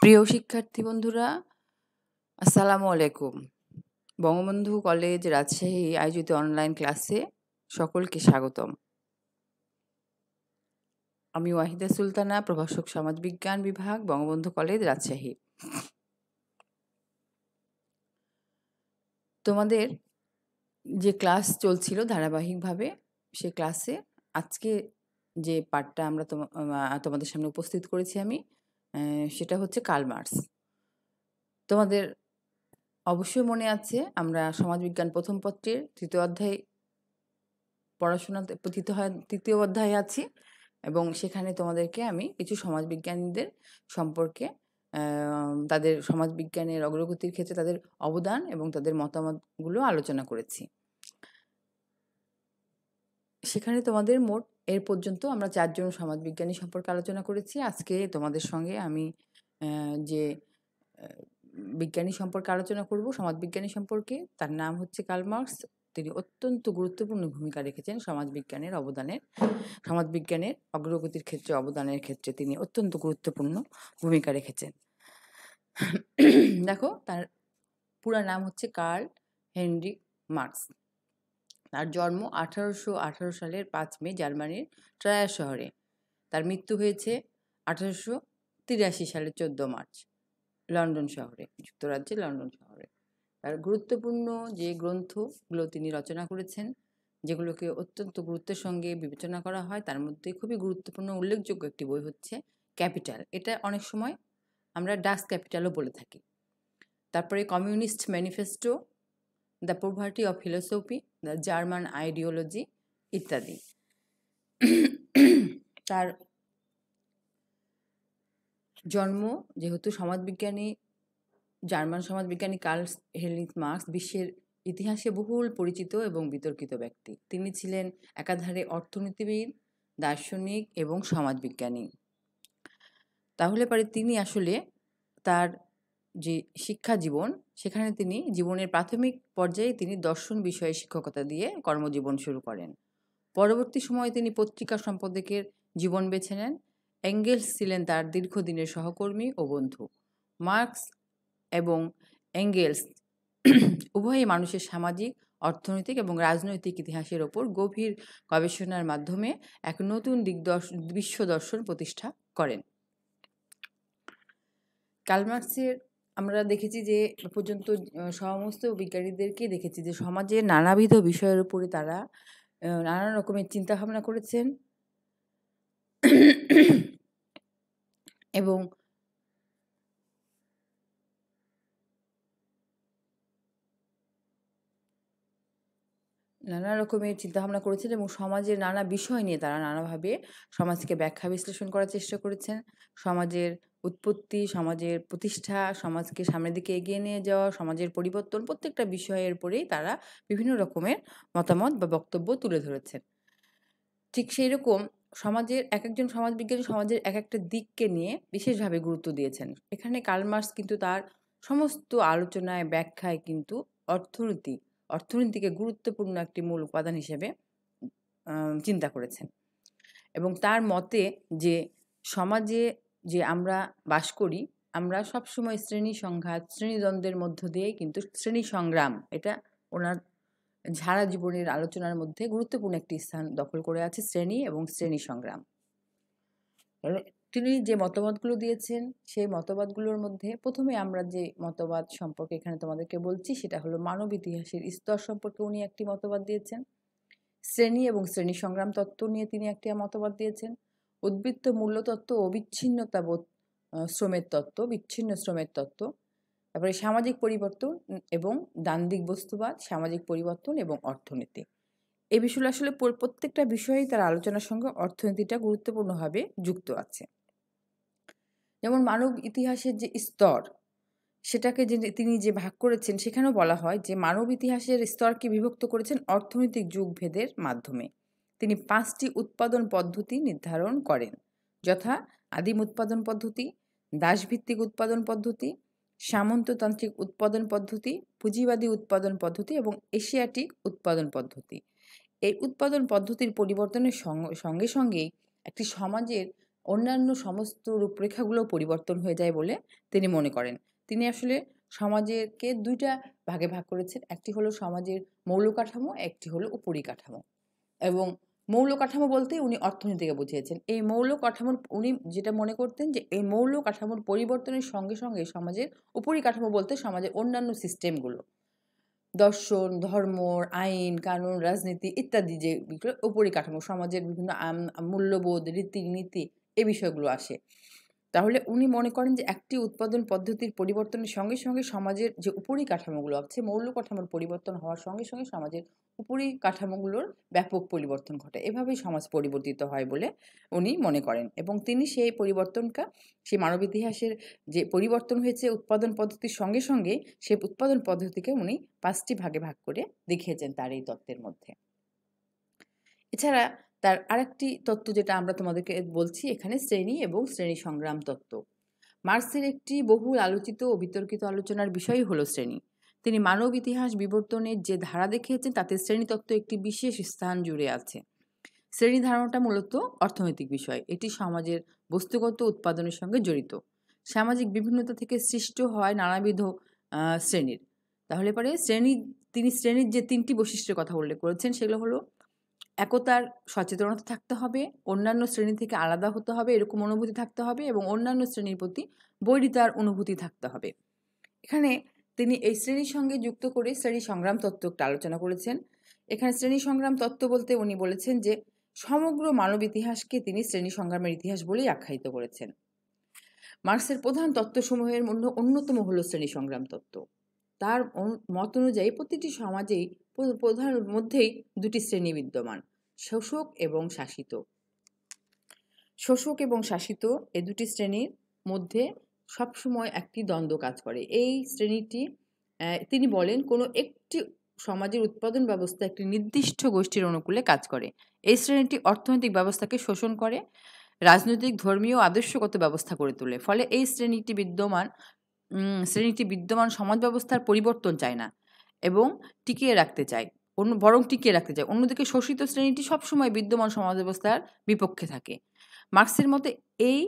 প্রিয় শিক্ষার্থী বন্ধুরা, আসসালামু আলাইকুম। বঙ্গবন্ধু কলেজ রাজশাহী আয়োজিত অনলাইন ক্লাসে সকলকে স্বাগতম। আমি ওয়াহিদা সুলতানা, প্রভাষক সমাজবিজ্ঞান বিভাগ, বঙ্গবন্ধু কলেজ রাজশাহী। তোমাদের যে ক্লাস চলছিল ধারাবাহিকভাবে, সে ক্লাসে আজকে যে পাঠটা আমরা তোমাদের সামনে উপস্থিত করেছি আমি, সেটা হচ্ছে কার্ল মার্কস। তোমাদের অবশ্যই মনে আছে আমরা সমাজবিজ্ঞান প্রথম পত্রের তৃতীয় অধ্যায় পড়াশোনাতে তৃতীয় অধ্যায়ে আছি, এবং সেখানে তোমাদেরকে আমি কিছু সমাজবিজ্ঞানীদের সম্পর্কে তাদের সমাজবিজ্ঞানের অগ্রগতির ক্ষেত্রে তাদের অবদান এবং তাদের মতামতগুলো আলোচনা করেছি। সেখানে তোমাদের মোট এর পর্যন্ত আমরা 4 জন সমাজবিজ্ঞানী সম্পর্কে আলোচনা করেছি। আজকে তোমাদের সঙ্গে আমি যে বিজ্ঞানী সম্পর্কে আলোচনা করব, সমাজবিজ্ঞানী সম্পর্কে, তার নাম হচ্ছে কার্ল মার্কস। তিনি অত্যন্ত গুরুত্বপূর্ণ ভূমিকা রেখেছেন সমাজবিজ্ঞানের অগ্রগতির ক্ষেত্রে, অবদানের ক্ষেত্রে তিনি অত্যন্ত গুরুত্বপূর্ণ ভূমিকা রেখেছেন। দেখো, তার পুরা নাম হচ্ছে কার্ল হেনরিক মার্কস। তার জন্ম 1818 সালের 5 মে জার্মানির ট্রায়ার শহরে। তার মৃত্যু হয়েছে 1883 সালের 14 মার্চ লন্ডন শহরে, যুক্তরাজ্যের লন্ডন শহরে। তার গুরুত্বপূর্ণ যে গ্রন্থগুলো তিনি রচনা করেছেন, যেগুলোকে অত্যন্ত গুরুত্বের সঙ্গে বিবেচনা করা হয়, তার মধ্যে খুবই গুরুত্বপূর্ণ উল্লেখযোগ্য একটি বই হচ্ছে ক্যাপিটাল। এটা অনেক সময় আমরা ডাস ক্যাপিটালও বলে থাকি। তারপরে communist manifesto, the poverty of philosophy, the German ideology ইত্যাদি। তার জন্ম যেহেতু জার্মান সমাজবিজ্ঞানী কার্ল হেনরিক মার্কস বিশ্বের ইতিহাসে বহুল পরিচিত এবং বিতর্কিত ব্যক্তি। তিনি ছিলেন একাধারে অর্থনীতিবিদ, দার্শনিক এবং সমাজবিজ্ঞানী। তাহলে পরে তিনি আসলে তার যে শিক্ষা জীবন, সেখানে তিনি জীবনের প্রাথমিক পর্যায়ে তিনি দর্শন বিষয়ে শিক্ষকতা দিয়ে কর্মজীবন শুরু করেন। পরবর্তী সময়ে তিনি পত্রিকা সম্পাদকের জীবন বেছে নেন। এঙ্গেলস ছিলেন তার দীর্ঘদিনের সহকর্মী ও বন্ধু। মার্কস এবং এঙ্গেলস উভয়ই মানুষের সামাজিক, অর্থনৈতিক এবং রাজনৈতিক ইতিহাসের ওপর গভীর গবেষণার মাধ্যমে এক নতুন বিশ্ব দর্শন প্রতিষ্ঠা করেন। কার্ল মার্কসের আমরা দেখেছি যে পর্যন্ত সমস্ত বিজ্ঞানীদেরকে দেখেছি যে সমাজের নানাবিধ বিষয়ের উপরে তারা নানা রকমের চিন্তাভাবনা করেছেন এবং নানা রকমের চিন্তাভাবনা করেছেন এবং সমাজের নানা বিষয় নিয়ে তারা নানাভাবে সমাজকে ব্যাখ্যা বিশ্লেষণ করার চেষ্টা করেছেন। সমাজের উৎপত্তি, সমাজের প্রতিষ্ঠা, সমাজকে সামনের দিকে এগিয়ে নিয়ে যাওয়া, সমাজের পরিবর্তন, প্রত্যেকটা বিষয়ের উপরেই তারা বিভিন্ন রকমের মতামত বা বক্তব্য তুলে ধরেছেন। ঠিক সেই রকম সমাজের একজন সমাজবিজ্ঞানী সমাজের এক একটা দিককে নিয়ে বিশেষভাবে গুরুত্ব দিয়েছেন। এখানে কার্ল মার্কস কিন্তু তার সমস্ত আলোচনায়, ব্যাখ্যায় কিন্তু অর্থনীতিকে গুরুত্বপূর্ণ একটি মূল উপাদান হিসেবে চিন্তা করেছেন। এবং তার মতে যে সমাজে যে আমরা বাস করি, আমরা সবসময় শ্রেণী সংঘাত, শ্রেণীদ্বন্দ্বের মধ্য দিয়েই কিন্তু শ্রেণী সংগ্রাম, এটা ওনার সারা জীবনের আলোচনার মধ্যে গুরুত্বপূর্ণ একটি স্থান দখল করে আছে, শ্রেণী এবং শ্রেণী সংগ্রাম। তিনি যে মতবাদগুলো দিয়েছেন, সেই মতবাদগুলোর মধ্যে প্রথমে আমরা যে মতবাদ সম্পর্কে এখানে তোমাদেরকে বলছি, সেটা হলো মানব ইতিহাসের স্তর সম্পর্কে উনি একটি মতবাদ দিয়েছেন। শ্রেণী এবং শ্রেণী সংগ্রাম তত্ত্ব নিয়ে তিনি একটি মতবাদ দিয়েছেন। উদ্বৃত্ত মূল্যতত্ত্ব ও বিচ্ছিন্ন শ্রমের তত্ত্ব। তারপরে সামাজিক পরিবর্তন এবং দ্বান্দ্বিক বস্তুবাদ, সামাজিক পরিবর্তন এবং অর্থনীতি। এই বিষয়গুলো আসলে প্রত্যেকটা বিষয়েই তার আলোচনার সঙ্গে অর্থনীতিটা গুরুত্বপূর্ণভাবে যুক্ত আছে। যেমন মানব ইতিহাসের যে স্তর, সেটাকে তিনি যে ভাগ করেছেন, সেখানেও বলা হয় যে মানব ইতিহাসের স্তরকে বিভক্ত করেছেন অর্থনৈতিক যুগভেদের মাধ্যমে। তিনি 5টি উৎপাদন পদ্ধতি নির্ধারণ করেন, যথা আদিম উৎপাদন পদ্ধতি, দাসভিত্তিক উৎপাদন পদ্ধতি, সামন্ততান্ত্রিক উৎপাদন পদ্ধতি, পুঁজিবাদী উৎপাদন পদ্ধতি এবং এশিয়াটিক উৎপাদন পদ্ধতি। এই উৎপাদন পদ্ধতির পরিবর্তনের সঙ্গে সঙ্গেই একটি সমাজের অন্যান্য সমস্ত রূপরেখাগুলো পরিবর্তন হয়ে যায় বলে তিনি মনে করেন। তিনি আসলে সমাজকে ২ টা ভাগে ভাগ করেছেন। একটি হলো সমাজের মৌল কাঠামো, একটি হলো উপরিকাঠামো। এবং মৌল কাঠামো বলতে উনি অর্থনীতিকে বুঝিয়েছেন। এই মৌল কাঠামোর উনি যেটা মনে করতেন যে এই মৌল কাঠামোর পরিবর্তনের সঙ্গে, সঙ্গে সমাজের উপরিকাঠামো বলতে সমাজের অন্যান্য সিস্টেমগুলো। দর্শন, ধর্ম, আইন, কানুন, রাজনীতি ইত্যাদি যেগুলো উপরিকাঠামো সমাজের বিভিন্ন মূল্যবোধ, রীতি-নীতি এই বিষয়গুলো আসে। তাহলে উনি মনে করেন যে একটি উৎপাদন পদ্ধতির পরিবর্তনের সঙ্গে, সঙ্গে সমাজের যে উপরিকাঠামোগুলো আছে, মৌল কাঠামোর পরিবর্তন হওয়ার সঙ্গে, সঙ্গে সমাজের উপরিকাঠামোগুলোর ব্যাপক পরিবর্তন ঘটে। এভাবেই সমাজ পরিবর্তিত হয় বলে উনি মনে করেন এবং তিনি সেই পরিবর্তনটা সেই মানব ইতিহাসের যে পরিবর্তন হয়েছে উৎপাদন পদ্ধতির সঙ্গে, সঙ্গে সেই উৎপাদন পদ্ধতিকে উনি ৫ টি ভাগে ভাগ করে দেখিয়েছেন তার এই তত্ত্বের মধ্যে। এছাড়া তার আরেকটি তত্ত্ব যেটা আমরা তোমাদেরকে বলছি এখানে শ্রেণী এবং শ্রেণী সংগ্রাম তত্ত্ব। মার্ক্সের একটি বহুল আলোচিত ও বিতর্কিত আলোচনার বিষয়ই হলো শ্রেণী। তিনি মানব ইতিহাস বিবর্তনের যে ধারা দেখিয়েছেন তাতে শ্রেণীতত্ত্ব একটি বিশেষ স্থান জুড়ে আছে। শ্রেণী ধারণাটা মূলত অর্থনৈতিক বিষয়। এটি সমাজের বস্তুগত উৎপাদনের সঙ্গে জড়িত। সামাজিক বিভিন্নতা থেকে সৃষ্ট হয় নানাবিধ শ্রেণীর। তাহলে পরে তিনি শ্রেণীর যে ৩ টি বৈশিষ্ট্যের কথা উল্লেখ করেছেন সেগুলো হলো একতার সচেতনতা থাকতে হবে, অন্যান্য শ্রেণী থেকে আলাদা হতে হবে এরকম অনুভূতি থাকতে হবে এবং অন্যান্য শ্রেণীর প্রতি বৈরিতার অনুভূতি থাকতে হবে। এখানে তিনি এই শ্রেণীর সঙ্গে যুক্ত করে শ্রেণী সংগ্রাম তত্ত্ব একটা আলোচনা করেছেন। এখানে শ্রেণী সংগ্রাম তত্ত্ব বলতে উনি বলেছেন যে সমগ্র মানব ইতিহাসকে তিনি শ্রেণী সংগ্রামের ইতিহাস বলেই আখ্যায়িত করেছেন। মার্ক্সের প্রধান তত্ত্বসমূহের অন্যতম হলো শ্রেণী সংগ্রাম তত্ত্ব। তার মত অনুযায়ী প্রতিটি সমাজেই প্রধান মধ্যেই ২ টি শ্রেণী বিদ্যমান, শোষক এবং শাসিত। শোষক এবং শাসিত এই ২ টি শ্রেণীর মধ্যে সবসময় একটি দ্বন্দ্ব কাজ করে। এই শ্রেণীটি তিনি বলেন কোনো একটি সমাজের উৎপাদন ব্যবস্থা একটি নির্দিষ্ট গোষ্ঠীর অনুকূলে কাজ করে। এই শ্রেণীটি অর্থনৈতিক ব্যবস্থাকে শোষণ করে, রাজনৈতিক, ধর্মীয়, আদর্শগত ব্যবস্থা গড়ে তোলে। ফলে এই শ্রেণীটি বিদ্যমান সমাজ ব্যবস্থার পরিবর্তন চায় না এবং টিকিয়ে রাখতে চায়। বরং টিকিয়ে রাখতে চায়। অন্যদিকে শোষিত শ্রেণীটি সবসময় বিদ্যমান সমাজ ব্যবস্থার বিপক্ষে থাকে। মার্ক্সের মতে এই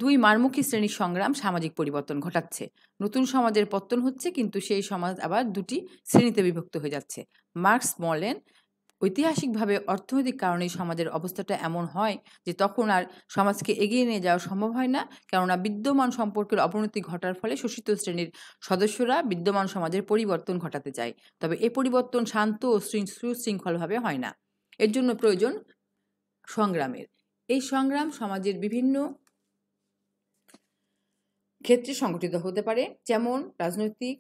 ২ মারমুখী শ্রেণীর সংগ্রাম সামাজিক পরিবর্তন ঘটাচ্ছে। নতুন সমাজের পত্তন হচ্ছে কিন্তু সেই সমাজ আবার ২ টি শ্রেণীতে বিভক্ত হয়ে যাচ্ছে। মার্ক্স বলেন ঐতিহাসিকভাবে অর্থনৈতিক কারণেই সমাজের অবস্থাটা এমন হয় যে তখন আর সমাজকে এগিয়ে নিয়ে যাওয়া সম্ভব হয় না। কেননা বিদ্যমান সম্পর্কের অবনতি ঘটার ফলে শোষিত শ্রেণীর সদস্যরা বিদ্যমান সমাজের পরিবর্তন ঘটাতে চায়। তবে এ পরিবর্তন শান্ত ও সুশৃঙ্খলভাবে হয় না। এর জন্য প্রয়োজন সংগ্রামের। এই সংগ্রাম সমাজের বিভিন্ন ক্ষেত্রে সংগঠিত হতে পারে, যেমন রাজনৈতিক,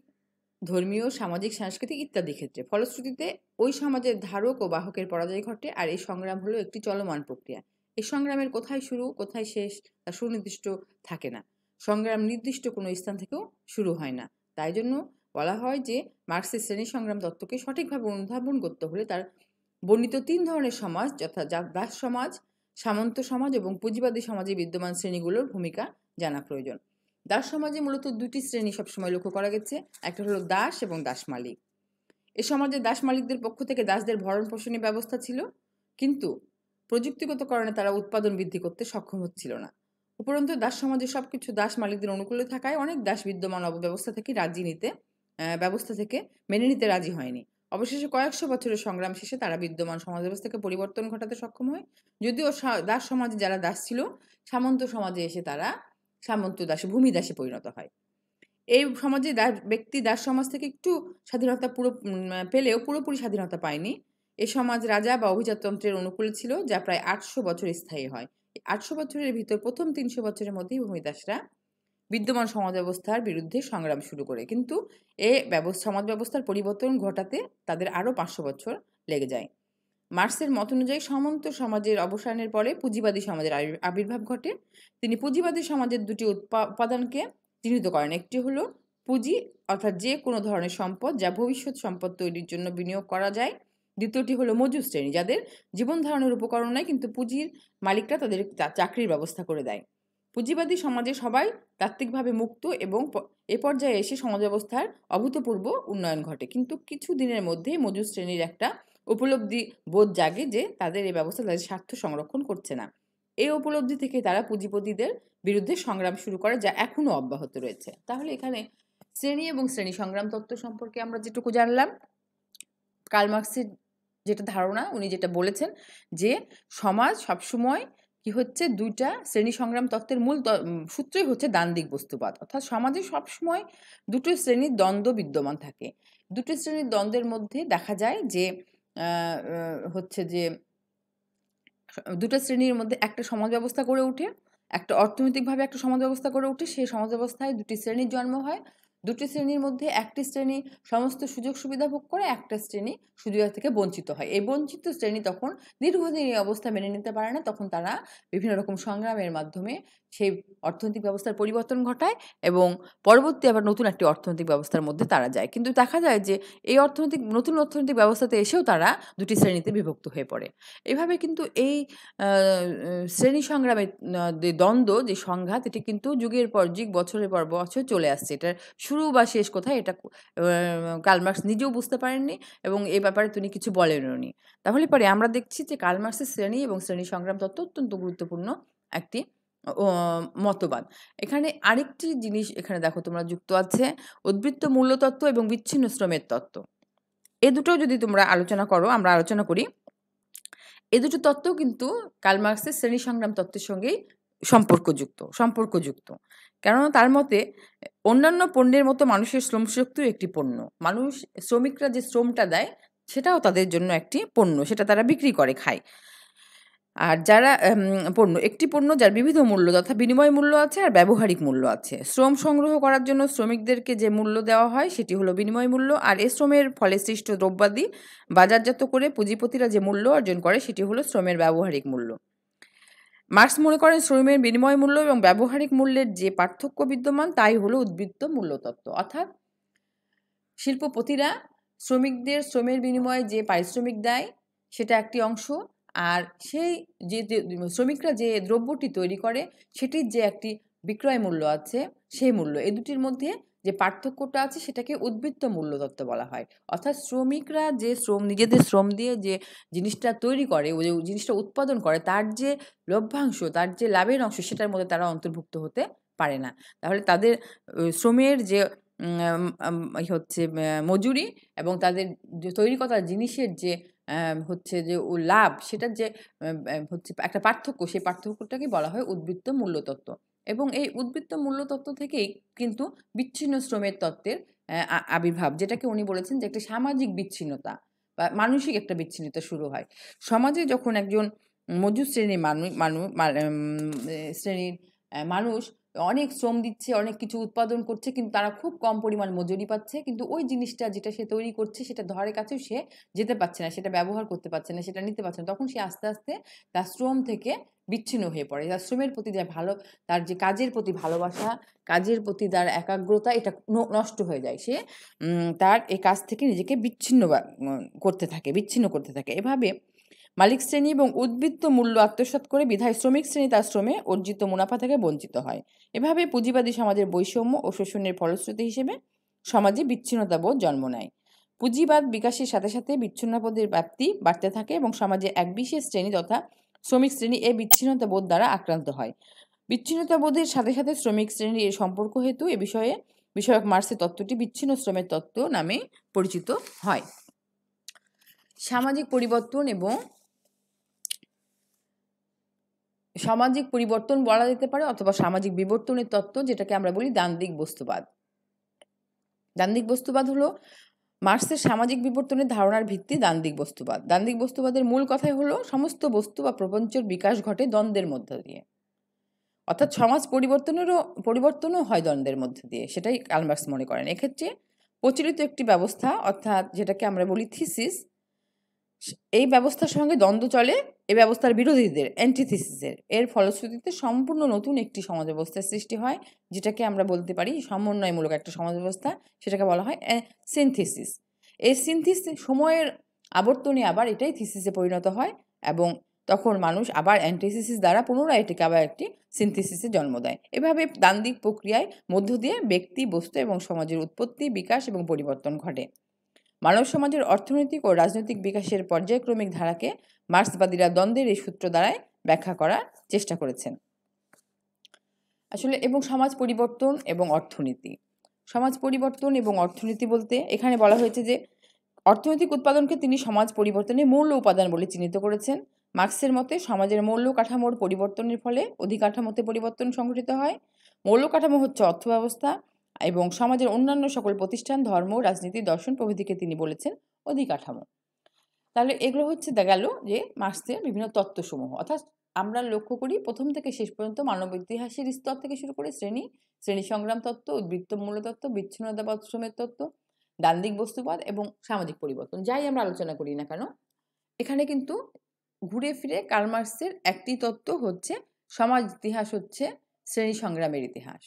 ধর্মীয়, সামাজিক, সাংস্কৃতিক ইত্যাদি ক্ষেত্রে। ফলশ্রুতিতে ওই সমাজের ধারক ও বাহকের পরাজয় ঘটে আর এই সংগ্রাম হলো একটি চলমান প্রক্রিয়া। এই সংগ্রামের কোথায় শুরু কোথায় শেষ তা সুনির্দিষ্ট থাকে না। সংগ্রাম নির্দিষ্ট কোনো স্থান থেকেও শুরু হয় না। তাই জন্য বলা হয় যে মার্ক্সের শ্রেণী সংগ্রাম তত্ত্বকে সঠিকভাবে অনুধাবন করতে হলে তার বর্ণিত ৩ ধরনের সমাজ যথা দাস সমাজ, সামন্ত সমাজ এবং পুঁজিবাদী সমাজে বিদ্যমান শ্রেণীগুলোর ভূমিকা জানা প্রয়োজন। দাস সমাজে মূলত ২ টি শ্রেণী সবসময় লক্ষ্য করা গেছে। একটা হলো দাস এবং দাস মালিক। এ সমাজে দাস মালিকদের পক্ষ থেকে দাসদের ভরণ-পোষণের ব্যবস্থা ছিল, কিন্তু প্রযুক্তিগত কারণে তারা উৎপাদন বৃদ্ধি করতে সক্ষম হচ্ছিল না। উপরন্তু দাস সমাজে সবকিছু দাস মালিকদের অনুকূলে থাকায় অনেক দাস বিদ্যমান ব্যবস্থা থেকে মেনে নিতে রাজি হয়নি। অবশেষে কয়েকশো বছরের সংগ্রাম শেষে তারা বিদ্যমান সমাজ ব্যবস্থাকে পরিবর্তন ঘটাতে সক্ষম হয়। যদিও দাস সমাজে যারা দাস ছিল, সামন্ত সমাজে এসে তারা ভূমিদাসে পরিণত হয়। এই সমাজে ব্যক্তি দাস সমাজ থেকে একটু স্বাধীনতা পেলেও পুরোপুরি স্বাধীনতা পায়নি। এ সমাজ রাজা বা অভিজাততন্ত্রের অনুকূলে ছিল, যা প্রায় ৮০০ বছর স্থায়ী হয়। ৮০০ বছরের ভিতর প্রথম ৩০০ বছরের মধ্যেই ভূমিদাসরা বিদ্যমান সমাজ ব্যবস্থার বিরুদ্ধে সংগ্রাম শুরু করে, কিন্তু সমাজ ব্যবস্থার পরিবর্তন ঘটাতে তাদের আরও ৫০০ বছর লেগে যায়। মার্ক্সের মত অনুযায়ী সামন্ত সমাজের অবসানের পরে পুঁজিবাদী সমাজের আবির্ভাব ঘটে। তিনি পুঁজিবাদী সমাজের ২টি উপাদানকে চিহ্নিত করেন। একটি হলো পুঁজি, অর্থাৎ যে কোনো ধরনের সম্পদ যা ভবিষ্যৎ সম্পদ তৈরির জন্য বিনিয়োগ করা যায়। দ্বিতীয়টি হলো মজুর শ্রেণী, যাদের জীবন ধারণের উপকরণ নাই কিন্তু পুঁজির মালিকরা তাদের চাকরির ব্যবস্থা করে দেয়। পুঁজিবাদী সমাজে সবাই তাত্ত্বিকভাবে মুক্ত এবং এ পর্যায়ে এসে সমাজ ব্যবস্থার অভূতপূর্ব উন্নয়ন ঘটে, কিন্তু কিছু দিনের মধ্যেই মজুর শ্রেণীর একটা উপলব্ধি বোধ জাগে যে তাদের এই ব্যবস্থা তাদের স্বার্থ সংরক্ষণ করছে না। এই উপলব্ধি থেকে তারা পুঁজিপতিদের বিরুদ্ধে সংগ্রাম শুরু করে, যা এখনো অব্যাহত রয়েছে। তাহলে এখানে শ্রেণী এবং শ্রেণী সংগ্রাম তত্ত্ব সম্পর্কে আমরা যেটুকু জানলাম, কার্ল মার্ক্সের যেটা ধারণা, উনি যেটা বলেছেন যে সমাজ সবসময় কি হচ্ছে, দুইটা শ্রেণী সংগ্রাম তত্ত্বের মূল সূত্রই হচ্ছে দ্বান্দ্বিক বস্তুবাদ। অর্থাৎ সমাজে সবসময় দুটো শ্রেণীর দ্বন্দ্ব বিদ্যমান থাকে। দুটো শ্রেণীর দ্বন্দ্বের মধ্যে দেখা যায় যে হচ্ছে যে দুটো শ্রেণীর মধ্যে একটা সমাজ ব্যবস্থা গড়ে ওঠে, একটা অর্থনৈতিকভাবে একটা সমাজ ব্যবস্থা গড়ে ওঠে। সেই সমাজ ব্যবস্থায় দুটি শ্রেণীর জন্ম হয়। দুটি শ্রেণীর মধ্যে একটি শ্রেণী সমস্ত সুযোগ সুবিধা ভোগ করে, একটা শ্রেণী সুবিধা থেকে বঞ্চিত হয়। এই বঞ্চিত শ্রেণী তখন দীর্ঘদিন এই অবস্থা মেনে নিতে পারে না, তখন তারা বিভিন্ন রকম সংগ্রামের মাধ্যমে সেই অর্থনৈতিক ব্যবস্থার পরিবর্তন ঘটায় এবং পরবর্তী আবার নতুন একটি অর্থনৈতিক ব্যবস্থার মধ্যে তারা যায়। কিন্তু দেখা যায় যে এই নতুন অর্থনৈতিক ব্যবস্থাতে এসেও তারা দুটি শ্রেণীতে বিভক্ত হয়ে পড়ে। এভাবে কিন্তু এই শ্রেণী সংগ্রামের দ্বন্দ্ব, যে সংঘাত, এটি কিন্তু যুগের পর যুগ, বছরের পর বছর চলে আসছে। এটার শুরু বা শেষ কোথায়, এটা কার্ল মার্কস নিজেও বুঝতে পারেননি এবং এ ব্যাপারে তিনি কিছু বলেনওনি। তাহলে পরে আমরা দেখছি যে কার্ল মার্কসের শ্রেণী এবং শ্রেণী সংগ্রাম তত্ত্ব অত্যন্ত গুরুত্বপূর্ণ একটি মতবাদ। এখানে আরেকটি জিনিস এখানে দেখো তোমরা যুক্ত আছে, উদ্বৃত্ত মূল্যতত্ত্ব এবং বিচ্ছিন্ন শ্রমের তত্ত্ব। এ দুটো যদি তোমরা আলোচনা করো, আমরা আলোচনা করি, এ দুটো তত্ত্ব কিন্তু কার্ল মার্কসের শ্রেণী সংগ্রাম তত্ত্বের সঙ্গেই সম্পর্কযুক্ত। কেননা তার মতে অন্যান্য পণ্যের মতো মানুষের শ্রমশক্তিও একটি পণ্য। শ্রমিকরা যে শ্রমটা দেয় সেটাও তাদের জন্য একটি পণ্য, সেটা তারা বিক্রি করে, খায়। আর যারা একটি পণ্য যার বিবিধ মূল্য তথা বিনিময় মূল্য আছে আর ব্যবহারিক মূল্য আছে। শ্রম সংগ্রহ করার জন্য শ্রমিকদেরকে যে মূল্য দেওয়া হয় সেটি হলো বিনিময় মূল্য, আর এ শ্রমের ফলে সৃষ্ট দ্রব্যাদি বাজারজাত করে পুঁজিপতিরা যে মূল্য অর্জন করে সেটি হলো শ্রমের ব্যবহারিক মূল্য। মার্কস মনে করেন শ্রমের বিনিময় মূল্য এবং ব্যবহারিক মূল্যের যে পার্থক্য বিদ্যমান তাই হলো উদ্বৃত্ত মূল্যতত্ত্ব। অর্থাৎ শিল্পপতিরা শ্রমিকদের শ্রমের বিনিময়ে যে পারিশ্রমিক দেয় সেটা একটি অংশ, আর সেই যে শ্রমিকরা যে দ্রব্যটি তৈরি করে সেটির যে একটি বিক্রয় মূল্য আছে, সেই মূল্য, এই দুটির মধ্যে যে পার্থক্যটা আছে সেটাকে উদ্বৃত্ত মূল্যতত্ত্ব বলা হয়। অর্থাৎ শ্রমিকরা যে নিজেদের শ্রম দিয়ে যে জিনিসটা তৈরি করে, ওই যে জিনিসটা উৎপাদন করে, তার যে লভ্যাংশ, তার যে লাভের অংশ, সেটার মধ্যে তারা অন্তর্ভুক্ত হতে পারে না। তাহলে তাদের শ্রমের যে হচ্ছে মজুরি এবং তাদের যে তৈরি করা জিনিসের যে হচ্ছে যে লাভ, সেটার যে হচ্ছে একটা পার্থক্য, সেই পার্থক্যটাকে বলা হয় উদ্বৃত্ত মূল্যতত্ত্ব। এবং এই উদ্বৃত্ত মূল্যতত্ত্ব থেকেই কিন্তু বিচ্ছিন্ন শ্রমের তত্ত্বের আবির্ভাব, যেটাকে উনি বলেছেন যে একটা সামাজিক বিচ্ছিন্নতা বা মানসিক একটা বিচ্ছিন্নতা শুরু হয়। সমাজে যখন একজন মজুর শ্রেণীর মানুষ অনেক শ্রম দিচ্ছে, অনেক কিছু উৎপাদন করছে, কিন্তু তারা খুব কম পরিমাণ মজুরি পাচ্ছে, কিন্তু ওই জিনিসটা যেটা সে তৈরি করছে সেটা ধারে কাছেও সে যেতে পারছে না, সেটা ব্যবহার করতে পারছে না, সেটা নিতে পারছে না, তখন সে আস্তে আস্তে তার শ্রম থেকে বিচ্ছিন্ন হয়ে পড়ে। তার শ্রমের প্রতি তার যে কাজের প্রতি ভালোবাসা, কাজের প্রতি তার একাগ্রতা, এটা নষ্ট হয়ে যায়। সে তার এই কাজ থেকে নিজেকে বিচ্ছিন্ন করতে থাকে। এভাবে মালিক শ্রেণী এবং উদ্বৃত্ত মূল্য আত্মসাৎ করে বিধায় শ্রমিক শ্রেণী তার শ্রমে অর্জিত মুনাফা থেকে বঞ্চিত হয়। এভাবে পুঁজিবাদী সমাজের বৈষম্য ও শোষণের ফলশ্রুতি হিসেবে সমাজে বিচ্ছিন্নতাবোধ জন্ম নেয়। পুঁজিবাদ বিকাশের সাথে সাথে বিচ্ছিন্নতাবোধের ব্যাপ্তি বাড়তে থাকে এবং সমাজে এক বিশেষ শ্রেণী তথা শ্রমিক শ্রেণী এই বিচ্ছিন্নতাবোধ দ্বারা আক্রান্ত হয়। বিচ্ছিন্নতাবোধের সাথে সাথে শ্রমিক শ্রেণীর এই সম্পর্ক হেতু বিষয়ক মার্ক্সের তত্ত্বটি বিচ্ছিন্ন শ্রমের তত্ত্ব নামে পরিচিত হয়। সামাজিক পরিবর্তন বলা যেতে পারে, অথবা সামাজিক বিবর্তনের তত্ত্ব, যেটাকে আমরা বলি দ্বান্দ্বিক বস্তুবাদ। দ্বান্দ্বিক বস্তুবাদ হলো মার্ক্সের সামাজিক বিবর্তনের ধারণার ভিত্তি দ্বান্দ্বিক বস্তুবাদ। দ্বান্দ্বিক বস্তুবাদের মূল কথাই হলো সমস্ত বস্তু বা প্রপঞ্চের বিকাশ ঘটে দ্বন্দ্বের মধ্য দিয়ে, অর্থাৎ সমাজ পরিবর্তনও হয় দ্বন্দ্বের মধ্য দিয়ে, সেটাই কার্ল মার্ক্স মনে করেন। এক্ষেত্রে প্রচলিত একটি ব্যবস্থা, অর্থাৎ যেটাকে আমরা বলি থিসিস, এই ব্যবস্থার সঙ্গে দ্বন্দ্ব চলে এই ব্যবস্থার বিরোধীদের, অ্যান্টিথিসিসের। এর ফলশ্রুতিতে সম্পূর্ণ নতুন একটি সমাজ ব্যবস্থার সৃষ্টি হয়, যেটাকে আমরা বলতে পারি সমন্বয়মূলক একটা সমাজ ব্যবস্থা, সেটাকে বলা হয় সিনথিসিস। এই সময়ের আবর্তনে আবার এটাই থিসিসে পরিণত হয় এবং তখন মানুষ আবার অ্যান্টিথিসিস দ্বারা পুনরায় এটাকে আবার একটি সিনথিসিসে জন্ম দেয়। এভাবে দ্বান্দ্বিক প্রক্রিয়ায় মধ্য দিয়ে ব্যক্তি, বস্তু এবং সমাজের উৎপত্তি, বিকাশ এবং পরিবর্তন ঘটে। মানব সমাজের অর্থনৈতিক ও রাজনৈতিক বিকাশের পর্যায়ক্রমিক ধারাকে মার্ক্সবাদীরা দ্বন্দ্বের এই সূত্র দ্বারাই ব্যাখ্যা করার চেষ্টা করেছেন। আসলে এবং সমাজ পরিবর্তন এবং অর্থনীতি। সমাজ পরিবর্তন এবং অর্থনীতি বলতে এখানে বলা হয়েছে যে অর্থনৈতিক উৎপাদনকে তিনি সমাজ পরিবর্তনের মৌল উপাদান বলে চিহ্নিত করেছেন। মার্কসের মতে সমাজের মৌল কাঠামোর পরিবর্তনের ফলে অধিকাঠামোতে পরিবর্তন সংঘটিত হয়। মৌল কাঠামো হচ্ছে অর্থব্যবস্থা এবং সমাজের অন্যান্য সকল প্রতিষ্ঠান, ধর্ম, রাজনীতি, দর্শন প্রভৃতিকে তিনি বলেছেন অধিকাঠামো। তাহলে এগুলো হচ্ছে গেল যে মার্কসের বিভিন্ন তত্ত্বসমূহ। অর্থাৎ আমরা লক্ষ্য করি প্রথম থেকে শেষ পর্যন্ত মানব ইতিহাসের স্তর থেকে শুরু করে শ্রেণী সংগ্রাম তত্ত্ব, উদ্বৃত্ত মূল্যতত্ত্ব, বিচ্ছিন্নতাবাদ শ্রমের তত্ত্ব, দ্বান্দ্বিক বস্তুবাদ এবং সামাজিক পরিবর্তন যাই আমরা আলোচনা করি না কেন, এখানে কিন্তু ঘুরে ফিরে কার্ল মার্কসের একটি তত্ত্ব হচ্ছে সমাজ ইতিহাস হচ্ছে শ্রেণী সংগ্রামের ইতিহাস।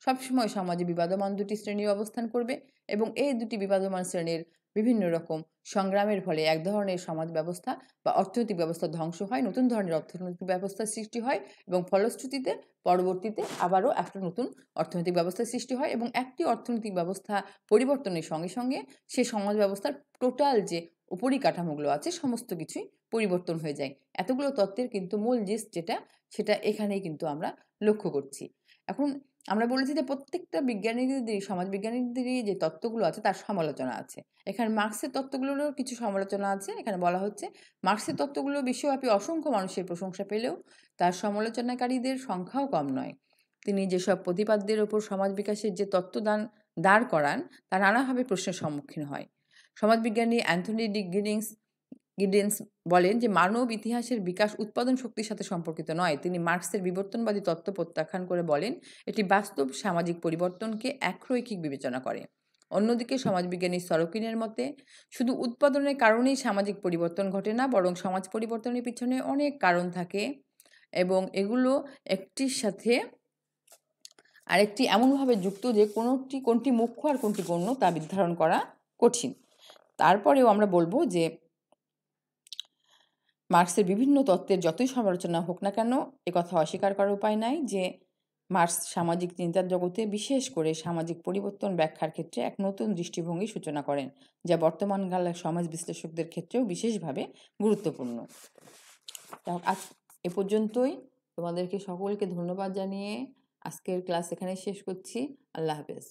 সবসময় সমাজে বিবাদমান দুটি শ্রেণীর অবস্থান করবে এবং এই দুটি বিবাদমান শ্রেণীর বিভিন্ন রকম সংগ্রামের ফলে এক ধরনের সমাজ ব্যবস্থা বা অর্থনৈতিক ব্যবস্থা ধ্বংস হয়, নতুন ধরনের অর্থনৈতিক ব্যবস্থার সৃষ্টি হয় এবং ফলশ্রুতিতে পরবর্তীতে আবারও একটা নতুন অর্থনৈতিক ব্যবস্থার সৃষ্টি হয় এবং একটি অর্থনৈতিক ব্যবস্থা পরিবর্তনের সঙ্গে সঙ্গে সে সমাজ ব্যবস্থার টোটাল যে উপরিকাঠামোগুলো আছে সমস্ত কিছুই পরিবর্তন হয়ে যায়। এতগুলো তত্ত্বের কিন্তু মূল জিস্ট যেটা সেটা এখানেই কিন্তু আমরা লক্ষ্য করছি। এখন আমরা বলেছি যে প্রত্যেকটা বিজ্ঞানীদেরই সমাজ বিজ্ঞানীদেরই যে তত্ত্বগুলো আছে তার সমালোচনা আছে। এখানে মার্কসের তত্ত্বগুলোরও কিছু সমালোচনা আছে। এখানে বলা হচ্ছে মার্কসের তত্ত্বগুলো বিশ্বব্যাপী অসংখ্য মানুষের প্রশংসা পেলেও তার সমালোচনাকারীদের সংখ্যাও কম নয়। তিনি যেসব প্রতিপাদ্যের ওপর সমাজ বিকাশের যে তত্ত্বদান দাঁড় করান তা নানাভাবে প্রশ্নের সম্মুখীন হয়। সমাজবিজ্ঞানী অ্যান্থনি গিডেন্স বলেন যে মানব ইতিহাসের বিকাশ উৎপাদন শক্তির সাথে সম্পর্কিত নয়। তিনি মার্কসের বিবর্তনবাদী তত্ত্ব প্রত্যাখ্যান করে বলেন এটি বাস্তব সামাজিক পরিবর্তনকে একরৈখিক বিবেচনা করে। অন্যদিকে সমাজবিজ্ঞানী সরোকিনের মতে শুধু উৎপাদনের কারণেই সামাজিক পরিবর্তন ঘটে না, বরং সমাজ পরিবর্তনের পিছনে অনেক কারণ থাকে এবং এগুলো একটির সাথে আরেকটি এমনভাবে যুক্ত যে কোনটি মুখ্য আর কোনটি গণ্য তা নির্ধারণ করা কঠিন। তারপরেও আমরা বলবো যে মার্কসের বিভিন্ন তত্ত্বের যতই সমালোচনা হোক না কেন একথা অস্বীকার করার উপায় নাই যে মার্কস সামাজিক চিন্তার জগতে বিশেষ করে সামাজিক পরিবর্তন ব্যাখ্যার ক্ষেত্রে এক নতুন দৃষ্টিভঙ্গি সূচনা করেন যা বর্তমানকালের সমাজ বিশ্লেষকদের ক্ষেত্রেও বিশেষভাবে গুরুত্বপূর্ণ। আজ এ পর্যন্তই। তোমাদেরকে সকলকে ধন্যবাদ জানিয়ে আজকের ক্লাস এখানে শেষ করছি। আল্লাহ হাফেজ।